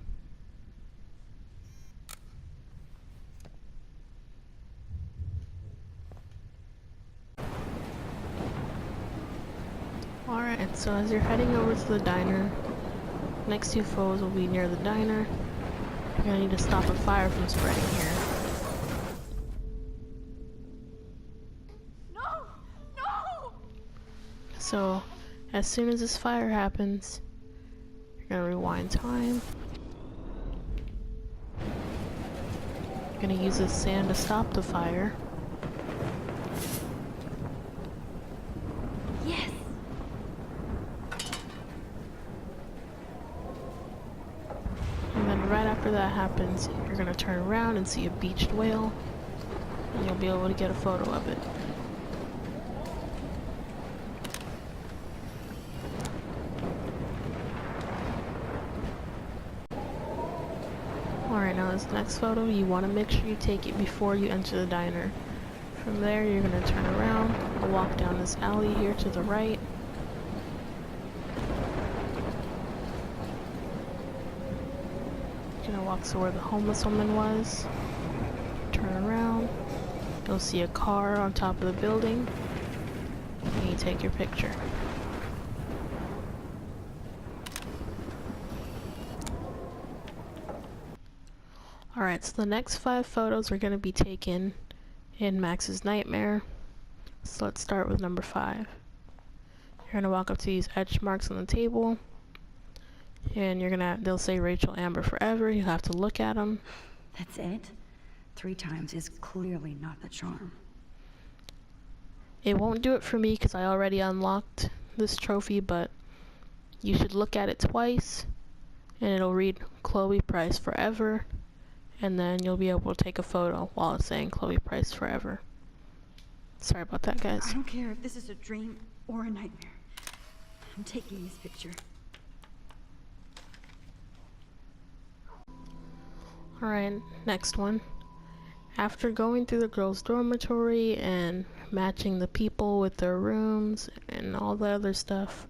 [SPEAKER 1] Alright, so as you're heading over to the diner, next 2 photos will be near the diner. You're gonna need to stop a fire from spreading here.
[SPEAKER 11] No!
[SPEAKER 1] So, as soon as this fire happens, you're gonna rewind time. You're gonna use the sand to stop the fire.
[SPEAKER 7] Yes!
[SPEAKER 1] And then right after that happens, you're gonna turn around and see a beached whale, and you'll be able to get a photo of it. Alright, now this next photo, you want to make sure you take it before you enter the diner. From there, you're gonna turn around and walk down this alley here to the right. You're gonna walk to where the homeless woman was. Turn around. You'll see a car on top of the building. And you take your picture. Alright, so the next 5 photos are gonna be taken in Max's nightmare. So let's start with number 5. You're gonna walk up to these etch marks on the table, and they'll say Rachel Amber Forever. You have to look at them.
[SPEAKER 2] That's it? 3 times is clearly not the charm.
[SPEAKER 1] It won't do it for me because I already unlocked this trophy, but you should look at it twice, and it'll read Chloe Price Forever, and then you'll be able to take a photo while it's saying Chloe Price Forever. Sorry about that, guys.
[SPEAKER 7] I don't care if this is a dream or a nightmare. I'm taking this picture.
[SPEAKER 1] Alright, next one. After going through the girls' dormitory and matching the people with their rooms and all the other stuff,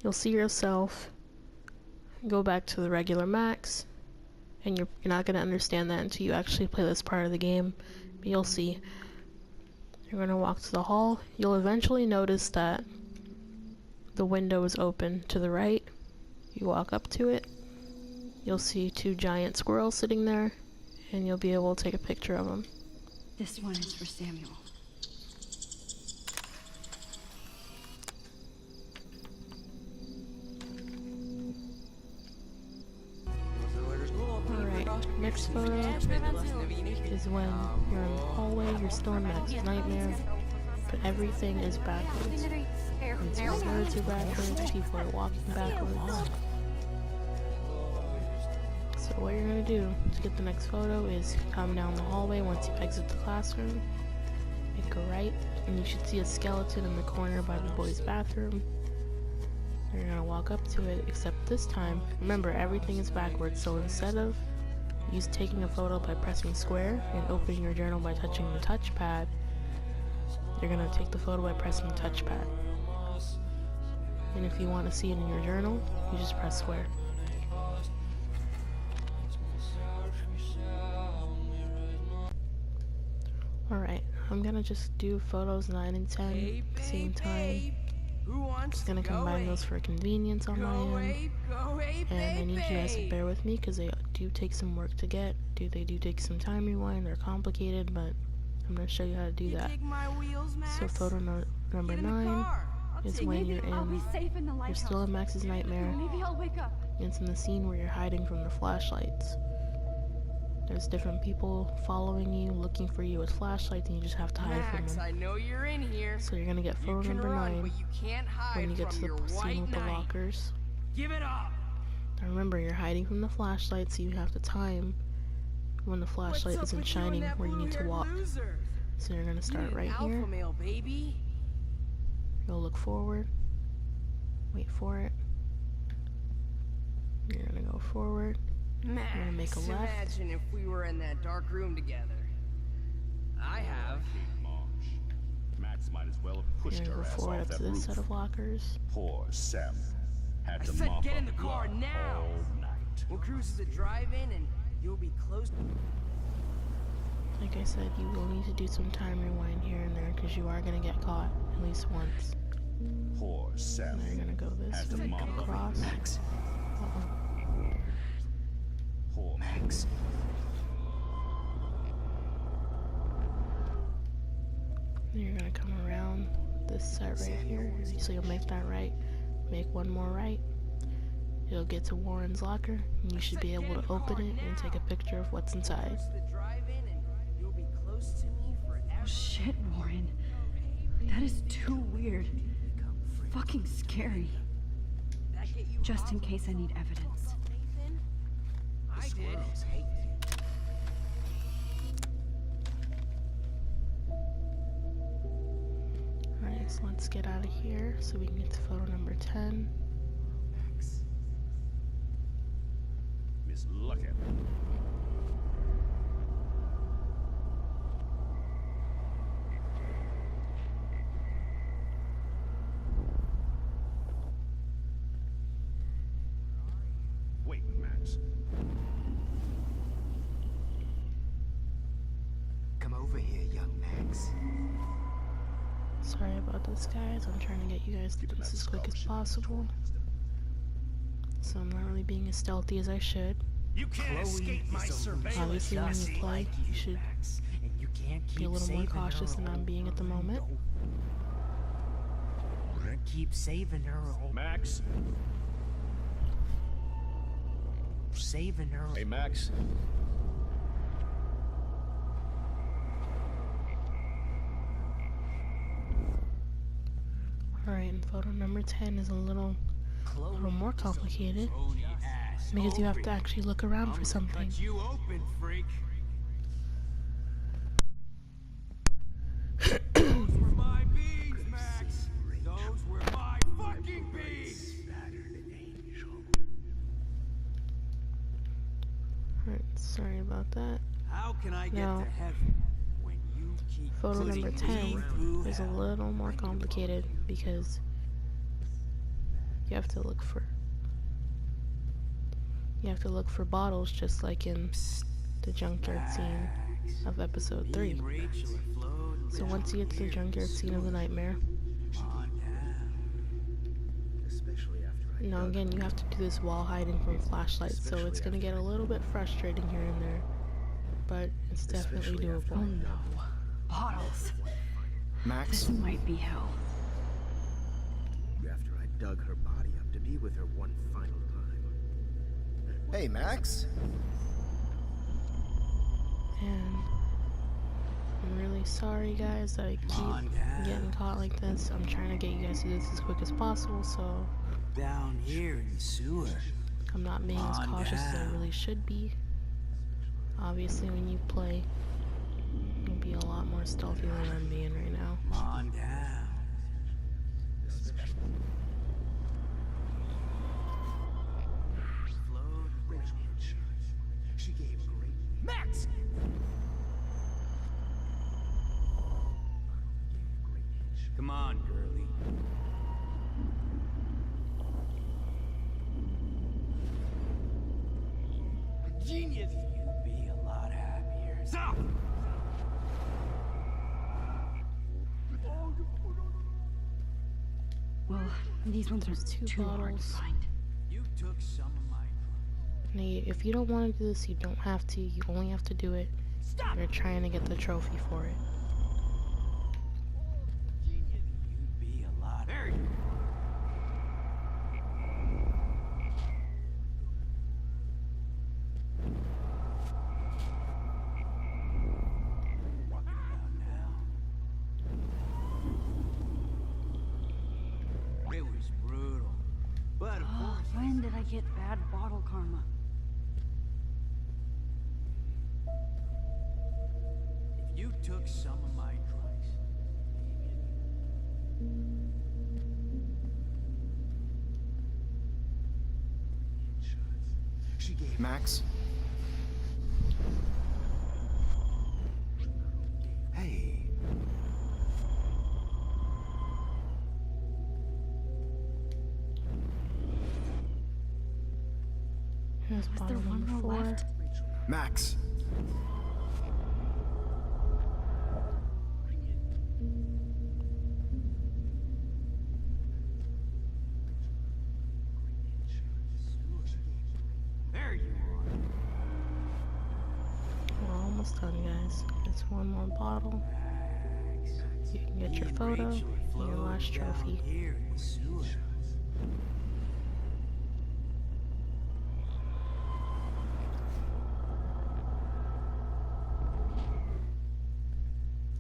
[SPEAKER 1] you'll see yourself go back to the regular Max, and you're not going to understand that until you actually play this part of the game, but you'll see. You're going to walk to the hall. You'll eventually notice that the window is open to the right. You walk up to it. You'll see 2 giant squirrels sitting there, and you'll be able to take a picture of them.
[SPEAKER 2] This one is for Samuel.
[SPEAKER 1] Alright, next photo is when you're in the hallway, you're still in Max's nightmare, but everything is backwards. And words are backwards, people are walking backwards. So what you're gonna do to get the next photo is come down the hallway. Once you exit the classroom, make a right, and you should see a skeleton in the corner by the boys' bathroom. You're gonna walk up to it, except this time, remember everything is backwards, so instead of taking a photo by pressing square and opening your journal by touching the touchpad, you're gonna take the photo by pressing the touchpad. And if you want to see it in your journal, you just press square. Alright, I'm gonna just do photos 9 and 10 at the same time. I'm just gonna combine those for convenience on my end. And I need you guys to bear with me because they do take some work to get. They do take some time rewind, they're complicated, but I'm gonna show you how to do that. So photo number 9 is when you're still in Max's nightmare. It's in the scene where you're hiding from the flashlights. There's different people following you, looking for you with flashlights, and you just have to hide from them.
[SPEAKER 3] I know you're in here.
[SPEAKER 1] So you're gonna get photo number 9 when you get to the scene with the lockers.
[SPEAKER 3] Give it up.
[SPEAKER 1] Now remember, you're hiding from the flashlight, so you have to time when the flashlight isn't shining where you need to walk. So you're gonna start right here. You'll look forward, wait for it, You're gonna go forward.
[SPEAKER 3] Max,
[SPEAKER 1] You're gonna make a left.
[SPEAKER 3] imagine if we were in that dark room together. I have.
[SPEAKER 12] Max might as well have
[SPEAKER 1] You're
[SPEAKER 12] pushed
[SPEAKER 1] gonna
[SPEAKER 12] her
[SPEAKER 1] go
[SPEAKER 12] ass
[SPEAKER 1] forward
[SPEAKER 12] off
[SPEAKER 1] up
[SPEAKER 12] that
[SPEAKER 1] to this
[SPEAKER 12] roof.
[SPEAKER 1] set of lockers.
[SPEAKER 12] Poor Sam. Had
[SPEAKER 3] I
[SPEAKER 12] to
[SPEAKER 3] said
[SPEAKER 12] mop
[SPEAKER 3] get in
[SPEAKER 12] up
[SPEAKER 3] the car
[SPEAKER 12] blood
[SPEAKER 3] now.
[SPEAKER 12] all night.
[SPEAKER 3] We'll cruise to the drive-in and you'll be close.
[SPEAKER 1] Like I said, you will need to do some time rewind here and there because you are gonna get caught at least once.
[SPEAKER 12] Poor Sam.
[SPEAKER 1] Now you're gonna go this
[SPEAKER 12] Had to
[SPEAKER 1] way,
[SPEAKER 12] mop up
[SPEAKER 1] across.
[SPEAKER 10] Max.
[SPEAKER 12] Poor
[SPEAKER 10] Max.
[SPEAKER 1] Then you're gonna come around this set right here. So you'll make that right. Make one more right. You'll get to Warren's locker, and you should be able to open it and take a picture of what's inside.
[SPEAKER 3] To the drive-in and you'll be close to me forever.
[SPEAKER 7] Oh shit, Warren. That is too weird. Fucking scary.
[SPEAKER 3] That get you
[SPEAKER 7] Just
[SPEAKER 3] off
[SPEAKER 7] in case I need evidence.
[SPEAKER 3] Nathan? I did.
[SPEAKER 1] Alright, so let's get out of here so we can get to photo number 10.
[SPEAKER 12] Miss Luckett. Wait, Max.
[SPEAKER 10] Come over here, young Max.
[SPEAKER 1] Sorry about this, guys. I'm trying to get you guys through this as quick as possible. So I'm not really being as stealthy as I should.
[SPEAKER 8] You can't escape my surveillance.
[SPEAKER 1] Obviously, when you play, you should be a little more cautious than I'm being at the moment.
[SPEAKER 13] Keep saving her.
[SPEAKER 12] Max.
[SPEAKER 13] Saving her.
[SPEAKER 12] Hey, Max.
[SPEAKER 1] Alright, and photo number 10 is a little more complicated because you have to actually look around for something.
[SPEAKER 13] You open, freak. Those were my bees, Max. Those were my fucking bees.
[SPEAKER 1] Alright, sorry about that.
[SPEAKER 13] How can I get
[SPEAKER 1] Now,
[SPEAKER 13] to heaven when you keep
[SPEAKER 1] photo
[SPEAKER 13] putting
[SPEAKER 1] number
[SPEAKER 13] me
[SPEAKER 1] 10
[SPEAKER 13] through
[SPEAKER 1] is a
[SPEAKER 13] hell?
[SPEAKER 1] little more complicated because you have to look for bottles just like in the junkyard scene of episode 3. So once you get to the junkyard scene of the nightmare, now again you have to do this while hiding from flashlights, so it's gonna get a little bit frustrating here and there, but it's definitely doable.
[SPEAKER 7] Oh no. Bottles.
[SPEAKER 10] Max?
[SPEAKER 7] This might be hell.
[SPEAKER 10] After I dug her body up to be with her one final time. Hey, Max?
[SPEAKER 1] And I'm really sorry, guys, that I keep getting caught like this. I'm trying to get you guys to this as quick as possible, so
[SPEAKER 13] Down here in the sewer.
[SPEAKER 1] I'm not being as cautious as I really should be. Obviously, when you play, you'll be a lot more stealthy than I'm being right now.
[SPEAKER 13] Come on down.
[SPEAKER 10] She gave great.
[SPEAKER 13] Max! Come on, girlie. Genius! You'd be a lot happier. Stop!
[SPEAKER 7] Well, these ones are
[SPEAKER 1] Two
[SPEAKER 7] too hard to
[SPEAKER 1] bottles.
[SPEAKER 7] find.
[SPEAKER 13] You took some of my
[SPEAKER 1] Now, if you don't want to do this, you don't have to. You only have to do it.
[SPEAKER 13] Stop!
[SPEAKER 1] You're trying to get the trophy for it.
[SPEAKER 13] You'd be a lot. There you Walking around now. It was brutal. But of
[SPEAKER 7] Oh,
[SPEAKER 13] course,
[SPEAKER 7] when did I get bad bottle karma?
[SPEAKER 13] if you took some of my drugs,
[SPEAKER 10] Max? Hey.
[SPEAKER 1] Here's bottle number 4.
[SPEAKER 10] Max.
[SPEAKER 13] There you are.
[SPEAKER 1] We're almost done, guys. It's one more bottle. You can get your photo and your last trophy.
[SPEAKER 13] Here in the sewers.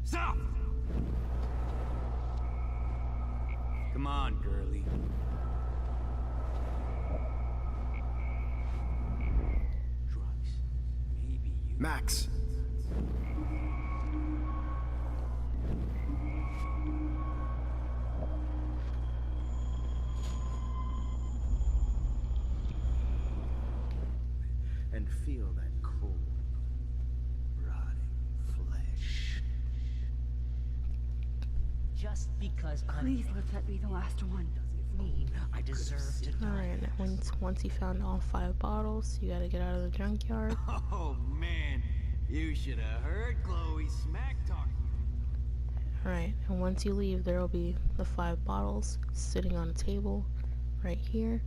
[SPEAKER 13] Stop! Come on, girlie. Drugs. Maybe you.
[SPEAKER 10] Max. And feel that cold, rotting flesh.
[SPEAKER 14] Just because I'm
[SPEAKER 7] Please let that be the last one.
[SPEAKER 14] mean, I deserve to die.
[SPEAKER 1] Alright, once you found all 5 bottles, you gotta get out of the junkyard.
[SPEAKER 13] Oh man, you should have heard Chloe smack talking.
[SPEAKER 1] Alright, and once you leave, there will be the 5 bottles sitting on a table right here.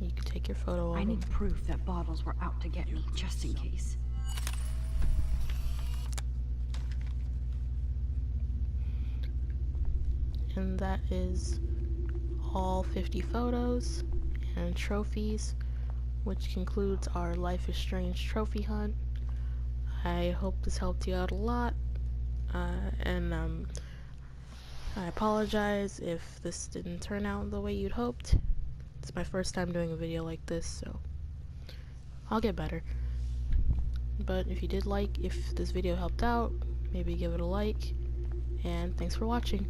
[SPEAKER 1] You can take your photo of
[SPEAKER 2] I
[SPEAKER 1] them.
[SPEAKER 2] need proof that bottles were out to get me, just in case.
[SPEAKER 1] And that is all 50 photos and trophies, which concludes our Life is Strange trophy hunt. I hope this helped you out a lot, and I apologize if this didn't turn out the way you'd hoped. It's my first time doing a video like this, so I'll get better. But if you did if this video helped out, maybe give it a like, and thanks for watching.